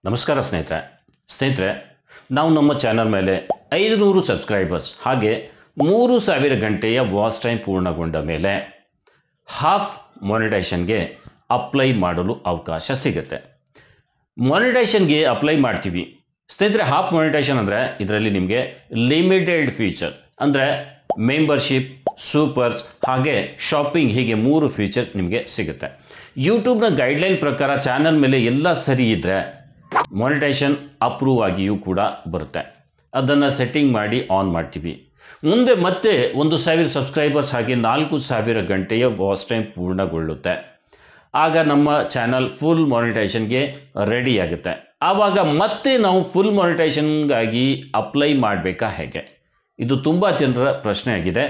ನಮಸ್ಕಾರ ಸ್ನೇಹಿತರೆ ನಾವು ನಮ್ಮ ಚಾನಲ್ ಮೇಲೆ 500 ಸಬ್ಸ್ಕ್ರೈಬರ್ಸ್ ಹಾಗೆ 3000 ಗಂಟೆಯ ವಾಚ್ ಟೈಮ್ ಪೂರ್ಣಗೊಂಡ ಮೇಲೆ ಹಾಫ್ ಮಾನಿಟೈಸೇಷನ್ಗೆ ಅಪ್ಲೈ ಮಾಡಲು ಅವಕಾಶ ಸಿಗುತ್ತೆ. ಮಾನಿಟೈಸೇಷನ್ಗೆ ಅಪ್ಲೈ ಮಾಡ್ತೀವಿ ಸ್ನೇಹಿತರೆ. ಹಾಫ್ ಮಾನಿಟೈಸೇಷನ್ ಅಂದರೆ ಇದರಲ್ಲಿ ನಿಮಗೆ ಲಿಮಿಟೆಡ್ ಫೀಚರ್ ಅಂದರೆ ಮೆಂಬರ್ಶಿಪ್, ಸೂಪರ್ಸ್ ಹಾಗೆ ಶಾಪಿಂಗ್, ಹೀಗೆ 3 ಫೀಚರ್ ನಿಮಗೆ ಸಿಗುತ್ತೆ. ಯೂಟ್ಯೂಬ್ನ ಗೈಡ್ಲೈನ್ ಪ್ರಕಾರ ಚಾನಲ್ ಮೇಲೆ ಎಲ್ಲ ಸರಿ ಇದ್ದರೆ ಮಾನಿಟೈಸೇಷನ್ ಅಪ್ರೂವ್ ಆಗಿಯೂ ಕೂಡ ಬರುತ್ತೆ. ಅದನ್ನು ಸೆಟ್ಟಿಂಗ್ ಮಾಡಿ ಆನ್ ಮಾಡ್ತೀವಿ. ಮುಂದೆ ಮತ್ತೆ 1000 ಸಬ್ಸ್ಕ್ರೈಬರ್ಸ್ ಹಾಗೆ 4000 ಗಂಟೆಯ ವಾಚ್ ಟೈಮ್ ಪೂರ್ಣಗೊಳ್ಳುತ್ತೆ. ಆಗ ನಮ್ಮ ಚಾನಲ್ ಫುಲ್ ಮಾನಿಟೈಸೇಷನ್ಗೆ ರೆಡಿ ಆಗುತ್ತೆ. ಆವಾಗ ಮತ್ತೆ ನಾವು ಫುಲ್ ಮಾನಿಟೈಸೇಷನ್ಗಾಗಿ ಅಪ್ಲೈ ಮಾಡಬೇಕಾ ಹೇಗೆ? ಇದು ತುಂಬ ಜನರ ಪ್ರಶ್ನೆ ಆಗಿದೆ.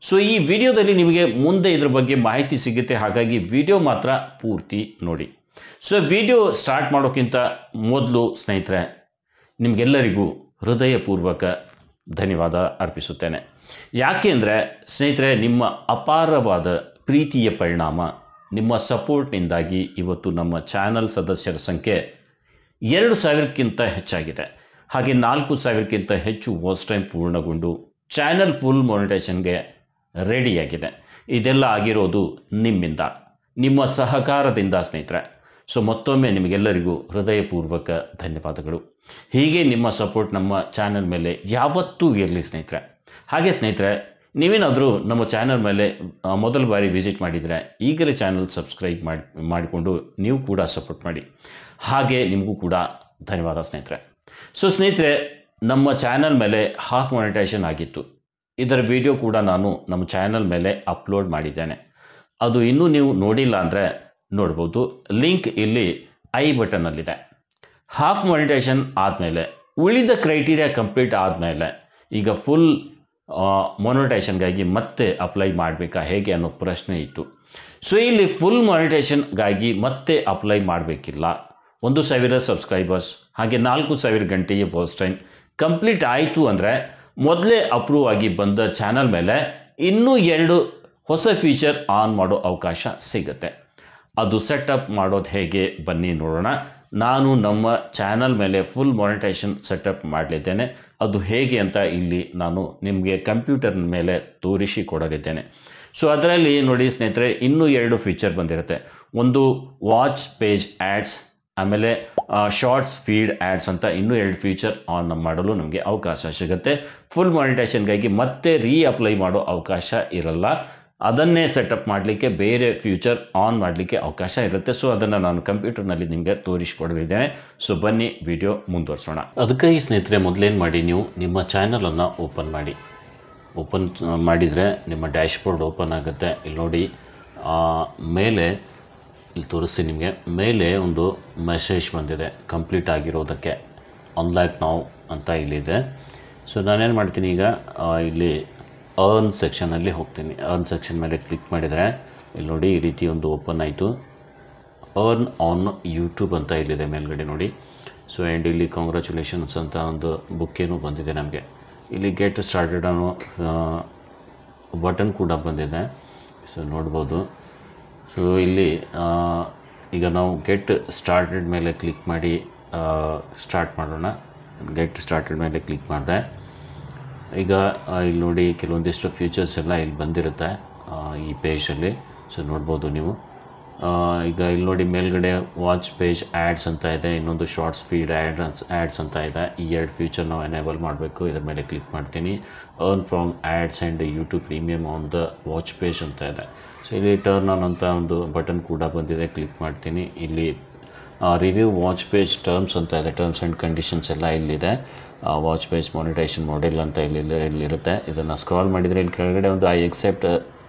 ಸೊ ಈ ವಿಡಿಯೋದಲ್ಲಿ ನಿಮಗೆ ಮುಂದೆ ಇದ್ರ ಬಗ್ಗೆ ಮಾಹಿತಿ ಸಿಗುತ್ತೆ. ಹಾಗಾಗಿ ವಿಡಿಯೋ ಮಾತ್ರ ಪೂರ್ತಿ ನೋಡಿ. ಸೊ ವಿಡಿಯೋ ಸ್ಟಾರ್ಟ್ ಮಾಡೋಕ್ಕಿಂತ ಮೊದಲು ಸ್ನೇಹಿತರೆ, ನಿಮಗೆಲ್ಲರಿಗೂ ಹೃದಯಪೂರ್ವಕ ಧನ್ಯವಾದ ಅರ್ಪಿಸುತ್ತೇನೆ. ಯಾಕೆಂದರೆ ಸ್ನೇಹಿತರೆ, ನಿಮ್ಮ ಅಪಾರವಾದ ಪ್ರೀತಿಯ ಪರಿಣಾಮ, ನಿಮ್ಮ ಸಪೋರ್ಟ್ನಿಂದಾಗಿ ಇವತ್ತು ನಮ್ಮ ಚಾನಲ್ ಸದಸ್ಯರ ಸಂಖ್ಯೆ 2000ಕ್ಕಿಂತ ಹೆಚ್ಚಾಗಿದೆ. ಹಾಗೆ 4000ಕ್ಕಿಂತ ಹೆಚ್ಚು ವಾಚ್ ಟೈಮ್ ಪೂರ್ಣಗೊಂಡು ಚಾನಲ್ ಫುಲ್ ಮಾನಿಟೈಸೇಷನ್ಗೆ ರೆಡಿಯಾಗಿದೆ. ಇದೆಲ್ಲ ಆಗಿರೋದು ನಿಮ್ಮಿಂದ, ನಿಮ್ಮ ಸಹಕಾರದಿಂದ ಸ್ನೇಹಿತರೆ. ಸೊ ಮತ್ತೊಮ್ಮೆ ನಿಮಗೆಲ್ಲರಿಗೂ ಹೃದಯಪೂರ್ವಕ ಧನ್ಯವಾದಗಳು. ಹೀಗೆ ನಿಮ್ಮ ಸಪೋರ್ಟ್ ನಮ್ಮ ಚಾನಲ್ ಮೇಲೆ ಯಾವತ್ತೂ ಇರಲಿ ಸ್ನೇಹಿತರೆ. ಹಾಗೆ ಸ್ನೇಹಿತರೆ, ನೀವೇನಾದರೂ ನಮ್ಮ ಚಾನಲ್ ಮೇಲೆ ಮೊದಲ ಬಾರಿ ವಿಸಿಟ್ ಮಾಡಿದರೆ ಈಗಲೇ ಚಾನಲ್ ಸಬ್ಸ್ಕ್ರೈಬ್ ಮಾಡಿಕೊಂಡು ನೀವು ಕೂಡ ಸಪೋರ್ಟ್ ಮಾಡಿ. ಹಾಗೆ ನಿಮಗೂ ಕೂಡ ಧನ್ಯವಾದ ಸ್ನೇಹಿತರೆ. ಸೊ ಸ್ನೇಹಿತರೆ, ನಮ್ಮ ಚಾನಲ್ ಮೇಲೆ ಹಾಫ್ ಮಾನಿಟೈಸೇಷನ್ ಆಗಿತ್ತು. ಇದರ ವಿಡಿಯೋ ಕೂಡ ನಾನು ನಮ್ಮ ಚಾನಲ್ ಮೇಲೆ ಅಪ್ಲೋಡ್ ಮಾಡಿದ್ದೇನೆ. ಅದು ಇನ್ನೂ ನೀವು ನೋಡಿಲ್ಲ ಅಂದರೆ ನೋಡ್ಬೋದು. ಲಿಂಕ್ ಇಲ್ಲಿ ಐ ಬಟನ್ನಲ್ಲಿದೆ. ಹಾಫ್ ಮಾನಿಟೈಸೇಷನ್ ಆದಮೇಲೆ ಉಳಿದ ಕ್ರೈಟೀರಿಯಾ ಕಂಪ್ಲೀಟ್ ಆದಮೇಲೆ ಈಗ ಫುಲ್ ಮಾನಿಟೈಸೇಷನ್ಗಾಗಿ ಮತ್ತೆ ಅಪ್ಲೈ ಮಾಡಬೇಕಾ ಹೇಗೆ ಅನ್ನೋ ಪ್ರಶ್ನೆ ಇತ್ತು. ಸೊ ಇಲ್ಲಿ ಫುಲ್ ಮಾನಿಟೈಸೇಷನ್ಗಾಗಿ ಮತ್ತೆ ಅಪ್ಲೈ ಮಾಡಬೇಕಿಲ್ಲ. 1000 ಸಬ್ಸ್ಕ್ರೈಬರ್ಸ್ ಹಾಗೆ 4000 ಗಂಟೆಯ ವಾಚ್ ಟೈಮ್ ಕಂಪ್ಲೀಟ್ ಆಯಿತು ಅಂದರೆ ಮೊದಲೇ ಅಪ್ರೂವ್ ಆಗಿ ಬಂದ ಚಾನಲ್ ಮೇಲೆ ಇನ್ನೂ 2 ಹೊಸ ಫೀಚರ್ ಆನ್ ಮಾಡೋ ಅವಕಾಶ ಸಿಗುತ್ತೆ. ಅದು ಸೆಟಪ್ ಮಾಡೋದು ಹೇಗೆ ಬನ್ನಿ ನೋಡೋಣ. ನಾನು ನಮ್ಮ ಚಾನಲ್ ಮೇಲೆ ಫುಲ್ ಮಾನಿಟೈಸೇಷನ್ ಸೆಟಪ್ ಮಾಡಲಿದ್ದೇನೆ. ಅದು ಹೇಗೆ ಅಂತ ಇಲ್ಲಿ ನಾನು ನಿಮಗೆ ಕಂಪ್ಯೂಟರ್ ಮೇಲೆ ತೋರಿಸಿ ಕೊಡಲಿದ್ದೇನೆ. ಸೊ ಅದರಲ್ಲಿ ನೋಡಿ ಸ್ನೇಹಿತರೆ, ಇನ್ನೂ 2 ಫೀಚರ್ ಬಂದಿರುತ್ತೆ. ಒಂದು ವಾಚ್ ಪೇಜ್ ಆ್ಯಡ್ಸ್, ಆಮೇಲೆ ಶಾರ್ಟ್ಸ್ ಫೀಡ್ ಆ್ಯಡ್ಸ್ ಅಂತ ಇನ್ನೂ 2 ಫೀಚರ್ ಆನ್ ಮಾಡಲು ನಮಗೆ ಅವಕಾಶ ಸಿಗುತ್ತೆ. ಫುಲ್ ಮಾನಿಟೈಸೇಷನ್ಗಾಗಿ ಮತ್ತೆ ಅಪ್ಲೈ ಮಾಡೋ ಅವಕಾಶ ಇರಲ್ಲ. ಅದನ್ನೇ ಸೆಟಪ್ ಮಾಡಲಿಕ್ಕೆ ಬೇರೆ ಫ್ಯೂಚರ್ ಆನ್ ಮಾಡಲಿಕ್ಕೆ ಅವಕಾಶ ಇರುತ್ತೆ. ಸೊ ಅದನ್ನು ನಾನು ಕಂಪ್ಯೂಟರ್ನಲ್ಲಿ ನಿಮಗೆ ತೋರಿಸಿಕೊಡಲಿದ್ದೇನೆ. ಸೊ ಬನ್ನಿ ವಿಡಿಯೋ ಮುಂದುವರಿಸೋಣ. ಅದಕ್ಕಾಗಿ ಸ್ನೇಹಿತರೆ, ಮೊದಲೇನು ಮಾಡಿ, ನೀವು ನಿಮ್ಮ ಚಾನಲನ್ನು ಓಪನ್ ಮಾಡಿ. ಓಪನ್ ಮಾಡಿದರೆ ನಿಮ್ಮ ಡ್ಯಾಶ್ಬೋರ್ಡ್ ಓಪನ್ ಆಗುತ್ತೆ. ಇಲ್ಲಿ ನೋಡಿ, ಮೇಲೆ ಇಲ್ಲಿ ತೋರಿಸ್ತೀನಿ ನಿಮಗೆ. ಮೇಲೆ ಒಂದು ಮೆಸೇಜ್ ಬಂದಿದೆ ಕಂಪ್ಲೀಟ್ ಆಗಿರೋದಕ್ಕೆ. ಅನ್ಲಾಕ್ ನೌ ಅಂತ ಇಲ್ಲಿದೆ. ಸೊ ನಾನೇನು ಮಾಡ್ತೀನಿ, ಈಗ ಇಲ್ಲಿ ಅರ್ನ್ ಸೆಕ್ಷನಲ್ಲಿ ಹೋಗ್ತೀನಿ. ಅರ್ನ್ ಸೆಕ್ಷನ್ ಮೇಲೆ ಕ್ಲಿಕ್ ಮಾಡಿದರೆ ಇಲ್ಲಿ ನೋಡಿ ಈ ರೀತಿ ಒಂದು ಓಪನ್ ಆಯಿತು. ಅರ್ನ್ ಆನ್ ಯೂಟ್ಯೂಬ್ ಅಂತ ಇಲ್ಲಿದೆ ಮೇಲ್ಗಡೆ ನೋಡಿ. ಸೊ ಆ್ಯಂಡ್ ಇಲ್ಲಿ ಕಾಂಗ್ರ್ಯಾಚುಲೇಷನ್ಸ್ ಅಂತ ಒಂದು ಬುಕ್ಕೇನು ಬಂದಿದೆ ನಮಗೆ. ಇಲ್ಲಿ ಗೆಟ್ ಸ್ಟಾರ್ಟೆಡ್ ಅನ್ನೋ ಬಟನ್ ಕೂಡ ಬಂದಿದೆ. ಸೊ ನೋಡ್ಬೋದು. ಸೊ ಇಲ್ಲಿ ಈಗ ನಾವು ಗೆಟ್ ಸ್ಟಾರ್ಟೆಡ್ ಮೇಲೆ ಕ್ಲಿಕ್ ಮಾಡಿ ಸ್ಟಾರ್ಟ್ ಮಾಡೋಣ. ಗೆಟ್ ಸ್ಟಾರ್ಟೆಡ್ ಮೇಲೆ ಕ್ಲಿಕ್ ಮಾಡಿದೆ. ಈಗ ಇಲ್ಲಿ ನೋಡಿ ಕೆಲವೊಂದಿಷ್ಟು ಫೀಚರ್ಸ್ ಎಲ್ಲ ಇಲ್ಲಿ ಬಂದಿರುತ್ತೆ ಈ ಪೇಜಲ್ಲಿ. ಸೊ ನೋಡ್ಬೋದು ನೀವು. ಈಗ ಇಲ್ಲಿ ನೋಡಿ ಮೇಲ್ಗಡೆ ವಾಚ್ ಪೇಜ್ ಆ್ಯಡ್ಸ್ ಅಂತ ಇದೆ, ಇನ್ನೊಂದು ಶಾರ್ಟ್ಸ್ ಫೀಡ್ ಆ್ಯಡ್ಸ್ ಅಂತ ಇದೆ. ಈ 2 ಫೀಚರ್ ನಾವು ಎನೇಬಲ್ ಮಾಡಬೇಕು. ಇದರ ಮೇಲೆ ಕ್ಲಿಕ್ ಮಾಡ್ತೀನಿ. Earn from ads and YouTube premium on the watch page ಅಂತ ಇದೆ. ಸೊ ಇಲ್ಲಿ ಟರ್ನ್ ಆನ್ ಅಂತ ಒಂದು ಬಟನ್ ಕೂಡ ಬಂದಿದೆ. ಕ್ಲಿಕ್ ಮಾಡ್ತೀನಿ. ಇಲ್ಲಿ ರಿವ್ಯೂ ವಾಚ್ ಪೇಜ್ ಟರ್ಮ್ಸ್ ಅಂತ ಇದೆ. ಟರ್ಮ್ಸ್ ಆ್ಯಂಡ್ ಕಂಡೀಷನ್ಸ್ ಎಲ್ಲ ಇಲ್ಲಿದೆ. ವಾಚ್ ಪೇಜ್ ಮಾನಿಟೈಸೇಷನ್ ಮಾಡೆಲ್ ಅಂತ ಇಲ್ಲಿರುತ್ತೆ. ಇದನ್ನು ಸ್ಕ್ರಾಲ್ ಮಾಡಿದರೆ ಇಲ್ಲಿ ಕೆಳಗಡೆ ಒಂದು ಐ ಎಕ್ಸೆಪ್ಟ್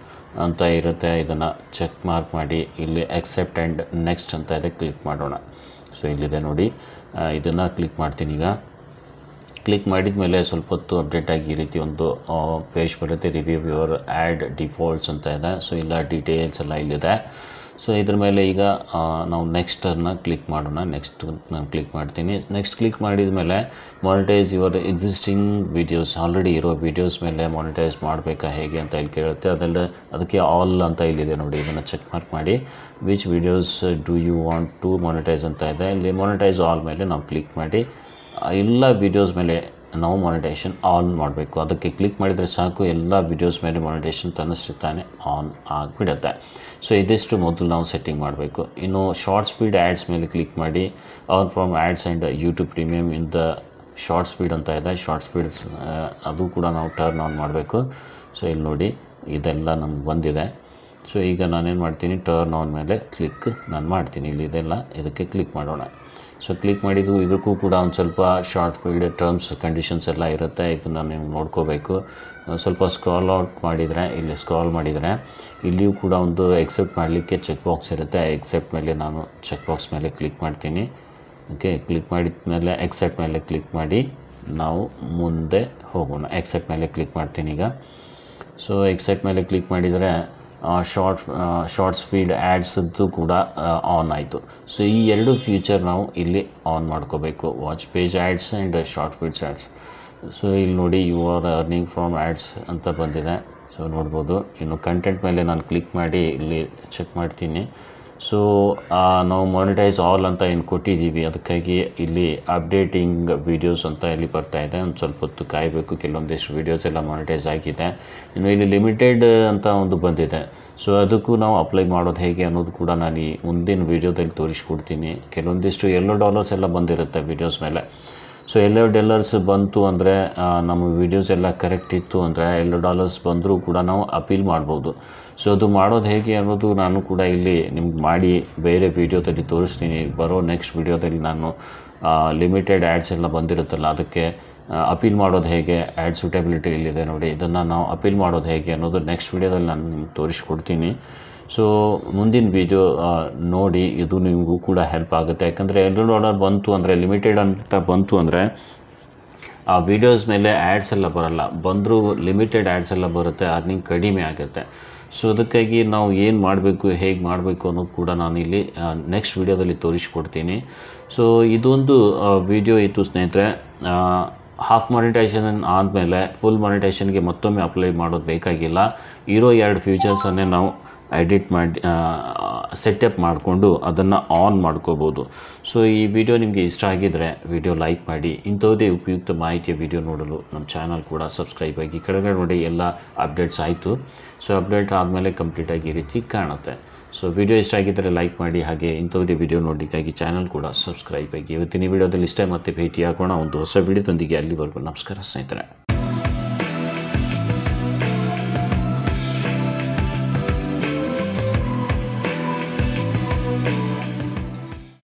ಅಂತ ಇರುತ್ತೆ. ಇದನ್ನು ಚೆಕ್ ಮಾರ್ಕ್ ಮಾಡಿ ಇಲ್ಲಿ ಎಕ್ಸೆಪ್ಟ್ ಆ್ಯಂಡ್ ನೆಕ್ಸ್ಟ್ ಅಂತ ಇದೆ. ಕ್ಲಿಕ್ ಮಾಡೋಣ. ಸೊ ಇಲ್ಲಿದೆ ನೋಡಿ, ಇದನ್ನು ಕ್ಲಿಕ್ ಮಾಡ್ತೀನಿ. ಈಗ ಕ್ಲಿಕ್ ಮಾಡಿದ ಮೇಲೆ ಸ್ವಲ್ಪ ಹೊತ್ತು ಅಪ್ಡೇಟ್ ಆಗಿ ಈ ರೀತಿ ಒಂದು ಪೇಜ್ ಬರುತ್ತೆ. ರಿವ್ಯೂ ಯುವರ್ ಆ್ಯಡ್ ಡಿಫಾಲ್ಟ್ಸ್ ಅಂತ ಇದೆ. ಸೊ ಇಲ್ಲ ಡೀಟೇಲ್ಸ್ ಎಲ್ಲ ಇಲ್ಲಿದೆ. ಸೊ ಇದ್ರ ಮೇಲೆ ಈಗ ನಾವು ನೆಕ್ಸ್ಟನ್ನು ಕ್ಲಿಕ್ ಮಾಡೋಣ. ನೆಕ್ಸ್ಟ್ ನಾನು ಕ್ಲಿಕ್ ಮಾಡ್ತೀನಿ. ನೆಕ್ಸ್ಟ್ ಕ್ಲಿಕ್ ಮಾಡಿದ ಮೇಲೆ monetize your existing videos, already ಇರೋ ವೀಡಿಯೋಸ್ ಮೇಲೆ ಮಾನಿಟೈಸ್ ಮಾಡಬೇಕಾ ಹೇಗೆ ಅಂತ ಇಲ್ಲಿ ಕೇಳುತ್ತೆ. ಅದಕ್ಕೆ ಆಲ್ ಅಂತ ಇಲ್ಲಿದೆ ನೋಡಿ, ಇದನ್ನು ಚೆಕ್ ಮಾರ್ಕ್ ಮಾಡಿ. Which videos do you want to monetize ಅಂತ ಇದೆ. ಇಲ್ಲಿ ಮಾನಿಟೈಸ್ ಆಲ್ ಮೇಲೆ ನಾವು ಕ್ಲಿಕ್ ಮಾಡಿ ಎಲ್ಲ ವೀಡಿಯೋಸ್ ಮೇಲೆ ನಾವು ಮಾನಿಟೇಷನ್ ಆನ್ ಮಾಡಬೇಕು. ಅದಕ್ಕೆ ಕ್ಲಿಕ್ ಮಾಡಿದರೆ ಸಾಕು, ಎಲ್ಲ ವೀಡಿಯೋಸ್ ಮೇಲೆ ಮಾನಿಟೇಷನ್ ತನ್ನಷ್ಟೇ ಆನ್ ಆಗಿಬಿಡುತ್ತೆ. ಸೊ ಇದಿಷ್ಟು ಮೊದಲು ನಾವು ಸೆಟ್ಟಿಂಗ್ ಮಾಡಬೇಕು. ಇನ್ನು ಶಾರ್ಟ್ಸ್ ಫೀಡ್ ಆ್ಯಡ್ಸ್ ಮೇಲೆ ಕ್ಲಿಕ್ ಮಾಡಿ on from ads and YouTube premium in the shorts feed ಅಂತ ಇದೆ. ಶಾರ್ಟ್ಸ್ ಫೀಡ್ಸ್ ಅದು ಕೂಡ ನಾವು ಟರ್ನ್ ಆನ್ ಮಾಡಬೇಕು. ಸೊ ಇಲ್ಲಿ ನೋಡಿ ಇದೆಲ್ಲ ನಮ್ಗೆ ಬಂದಿದೆ. ಸೊ ಈಗ ನಾನೇನು ಮಾಡ್ತೀನಿ, ಟರ್ನ್ ಆನ್ ಮೇಲೆ ಕ್ಲಿಕ್ ನಾನು ಮಾಡ್ತೀನಿ. ಇಲ್ಲಿ ಇದೆಲ್ಲ ಇದಕ್ಕೆ ಕ್ಲಿಕ್ ಮಾಡೋಣ. ಸೊ ಕ್ಲಿಕ್ ಮಾಡಿದ್ದು ಇದಕ್ಕೂ ಕೂಡ ಒಂದು ಸ್ವಲ್ಪ ಶಾರ್ಟ್ ಫೀಲ್ಡ್ ಟರ್ಮ್ಸ್ ಕಂಡೀಷನ್ಸ್ ಎಲ್ಲ ಇರುತ್ತೆ, ಇದನ್ನು ನೀವು ನೋಡ್ಕೋಬೇಕು. ಸ್ವಲ್ಪ ಸ್ಕ್ರಾಲ್ ಔಟ್ ಮಾಡಿದರೆ, ಇಲ್ಲಿ ಸ್ಕ್ರಾಲ್ ಮಾಡಿದರೆ ಇಲ್ಲಿಯೂ ಕೂಡ ಒಂದು ಎಕ್ಸೆಪ್ಟ್ ಮಾಡಲಿಕ್ಕೆ ಚೆಕ್ ಬಾಕ್ಸ್ ಇರುತ್ತೆ. ಎಕ್ಸೆಪ್ಟ್ ಮೇಲೆ ನಾನು ಚೆಕ್ ಬಾಕ್ಸ್ ಮೇಲೆ ಕ್ಲಿಕ್ ಮಾಡ್ತೀನಿ. ಓಕೆ, ಕ್ಲಿಕ್ ಮಾಡಿದ ಮೇಲೆ ಎಕ್ಸೆಪ್ಟ್ ಮೇಲೆ ಕ್ಲಿಕ್ ಮಾಡಿ ನಾವು ಮುಂದೆ ಹೋಗೋಣ. ಎಕ್ಸೆಪ್ಟ್ ಮೇಲೆ ಕ್ಲಿಕ್ ಮಾಡ್ತೀನಿ ಈಗ. ಸೊ ಎಕ್ಸೆಪ್ಟ್ ಮೇಲೆ ಕ್ಲಿಕ್ ಮಾಡಿದರೆ ಶಾರ್ಟ್ಸ್ ಫೀಡ್ ಆ್ಯಡ್ಸದ್ದು ಕೂಡ ಆನ್ ಆಯಿತು. ಸೊ ಈ ಎರಡು ಫ್ಯೂಚರ್ ನಾವು ಇಲ್ಲಿ ಆನ್ ಮಾಡ್ಕೋಬೇಕು, watch page ads and short feeds ads. So ಇಲ್ಲಿ ನೋಡಿ you are earning from ads ಅಂತ ಬಂದಿದೆ. ಸೊ ನೋಡ್ಬೋದು. ಇನ್ನು ಕಂಟೆಂಟ್ ಮೇಲೆ ನಾನು ಕ್ಲಿಕ್ ಮಾಡಿ ಇಲ್ಲಿ ಚೆಕ್ ಮಾಡ್ತೀನಿ. ಸೊ ನಾವು ಮಾನಿಟೈಸ್ ಆಲ್ ಅಂತ ಏನು ಕೊಟ್ಟಿದ್ದೀವಿ, ಅದಕ್ಕಾಗಿ ಇಲ್ಲಿ ಅಪ್ಡೇಟಿಂಗ್ ವೀಡಿಯೋಸ್ ಅಂತ ಇಲ್ಲಿ ಬರ್ತಾಯಿದೆ. ಒಂದು ಸ್ವಲ್ಪ ಹೊತ್ತು ಕಾಯಬೇಕು, ಕೆಲವೊಂದಿಷ್ಟು ವೀಡಿಯೋಸ್ ಎಲ್ಲ ಮಾನಿಟೈಸ್ ಆಗಿದೆ. ಇನ್ನು ಇಲ್ಲಿ ಲಿಮಿಟೆಡ್ ಅಂತ ಒಂದು ಬಂದಿದೆ. ಸೊ ಅದಕ್ಕೂ ನಾವು ಅಪ್ಲೈ ಮಾಡೋದು ಹೇಗೆ ಅನ್ನೋದು ಕೂಡ ನಾನು ಈ ಮುಂದಿನ ವೀಡಿಯೋದಲ್ಲಿ ತೋರಿಸ್ಕೊಡ್ತೀನಿ. ಕೆಲವೊಂದಿಷ್ಟು $11 ಎಲ್ಲ ಬಂದಿರುತ್ತೆ ವೀಡಿಯೋಸ್ ಮೇಲೆ. ಸೊ $11 ಬಂತು ಅಂದರೆ ನಮ್ಮ ವೀಡಿಯೋಸ್ ಎಲ್ಲ ಕರೆಕ್ಟ್ ಇತ್ತು ಅಂದರೆ $11 ಬಂದರೂ ಕೂಡ ನಾವು ಅಪೀಲ್ ಮಾಡ್ಬೋದು. ಸೊ ಅದು ಮಾಡೋದು ಹೇಗೆ ಅನ್ನೋದು ನಾನು ಕೂಡ ಇಲ್ಲಿ ನಿಮ್ಗೆ ಮಾಡಿ ಬೇರೆ ವೀಡಿಯೋದಲ್ಲಿ ತೋರಿಸ್ತೀನಿ. ಬರೋ ನೆಕ್ಸ್ಟ್ ವೀಡಿಯೋದಲ್ಲಿ ನಾನು ಲಿಮಿಟೆಡ್ ಆ್ಯಡ್ಸ್ ಎಲ್ಲ ಬಂದಿರುತ್ತಲ್ಲ, ಅದಕ್ಕೆ ಅಪೀಲ್ ಮಾಡೋದು ಹೇಗೆ, ಆ್ಯಡ್ ಸೂಟಬಿಲಿಟಿ ಇಲ್ಲಿದೆ ನೋಡಿ, ಇದನ್ನು ನಾವು ಅಪೀಲ್ ಮಾಡೋದು ಹೇಗೆ ಅನ್ನೋದು ನೆಕ್ಸ್ಟ್ ವೀಡಿಯೋದಲ್ಲಿ ನಾನು ನಿಮ್ಗೆ ತೋರಿಸ್ಕೊಡ್ತೀನಿ. ಸೊ ಮುಂದಿನ ವೀಡಿಯೋ ನೋಡಿ, ಇದು ನಿಮಗೂ ಕೂಡ ಹೆಲ್ಪ್ ಆಗುತ್ತೆ. ಯಾಕಂದರೆ $11 ಬಂತು ಅಂದರೆ, ಲಿಮಿಟೆಡ್ ಅಂತ ಬಂತು ಅಂದರೆ ಆ ವೀಡಿಯೋಸ್ ಮೇಲೆ ಆ್ಯಡ್ಸ್ ಎಲ್ಲ ಬರೋಲ್ಲ, ಬಂದರೂ ಲಿಮಿಟೆಡ್ ಆ್ಯಡ್ಸ್ ಎಲ್ಲ ಬರುತ್ತೆ, ಅರ್ನಿಂಗ್ ಕಡಿಮೆ ಆಗುತ್ತೆ. ಸೊ ಅದಕ್ಕಾಗಿ ನಾವು ಏನು ಮಾಡಬೇಕು, ಹೇಗೆ ಮಾಡಬೇಕು ಅನ್ನೋದು ಕೂಡ ನಾನು ಇಲ್ಲಿ ನೆಕ್ಸ್ಟ್ ವೀಡಿಯೋದಲ್ಲಿ ತೋರಿಸ್ಕೊಡ್ತೀನಿ. ಸೊ ಇದೊಂದು ವಿಡಿಯೋ ಇತ್ತು ಸ್ನೇಹಿತರೆ. ಹಾಫ್ ಮಾನಿಟೈಸೇಷನ್ ಆದಮೇಲೆ ಫುಲ್ ಮಾನಿಟೈಸೇಷನ್ಗೆ ಮತ್ತೊಮ್ಮೆ ಅಪ್ಲೈ ಮಾಡೋದು ಬೇಕಾಗಿಲ್ಲ. ಇರೋ 2 ಫ್ಯೂಚರ್ಸನ್ನೇ ನಾವು ಎಡಿಟ್ ಮಾಡಿ ಸೆಟಪ್ ಮಾಡಿಕೊಂಡು ಅದನ್ನು ಆನ್ ಮಾಡ್ಕೋಬೋದು. ಸೊ ಈ ವಿಡಿಯೋ ನಿಮಗೆ ಇಷ್ಟ ಆಗಿದ್ದರೆ ವಿಡಿಯೋ ಲೈಕ್ ಮಾಡಿ. ಇಂಥದ್ದೇ ಉಪಯುಕ್ತ ಮಾಹಿತಿಯ ವಿಡಿಯೋ ನೋಡಲು ನಮ್ಮ ಚಾನಲ್ ಕೂಡ ಸಬ್ಸ್ಕ್ರೈಬ್ ಆಗಿ. ಕೆಳಗಡೆ ನೋಡಿ ಎಲ್ಲ ಅಪ್ಡೇಟ್ಸ್ ಆಯಿತು. ಸೊ ಅಪ್ಡೇಟ್ ಆದಮೇಲೆ ಕಂಪ್ಲೀಟಾಗಿ ಈ ರೀತಿ ಕಾಣುತ್ತೆ. ಸೊ ವಿಡಿಯೋ ಇಷ್ಟ ಆಗಿದ್ದರೆ ಲೈಕ್ ಮಾಡಿ, ಹಾಗೆ ಇಂಥದ್ದೇ ವಿಡಿಯೋ ನೋಡಲಿಕ್ಕಾಗಿ ಚಾನಲ್ ಕೂಡ ಸಬ್ಸ್ಕ್ರೈಬ್ ಆಗಿ. ಇವತ್ತಿನ ವಿಡಿಯೋದಲ್ಲಿ ಇಷ್ಟೇ, ಮತ್ತೆ ಭೇಟಿ ಆಗೋಣ ಒಂದು ಹೊಸ ವಿಡಿಯೋದೊಂದಿಗೆ. ಅಲ್ಲಿವರೆಗೂ ನಮಸ್ಕಾರ ಸ್ನೇಹಿತರೆ.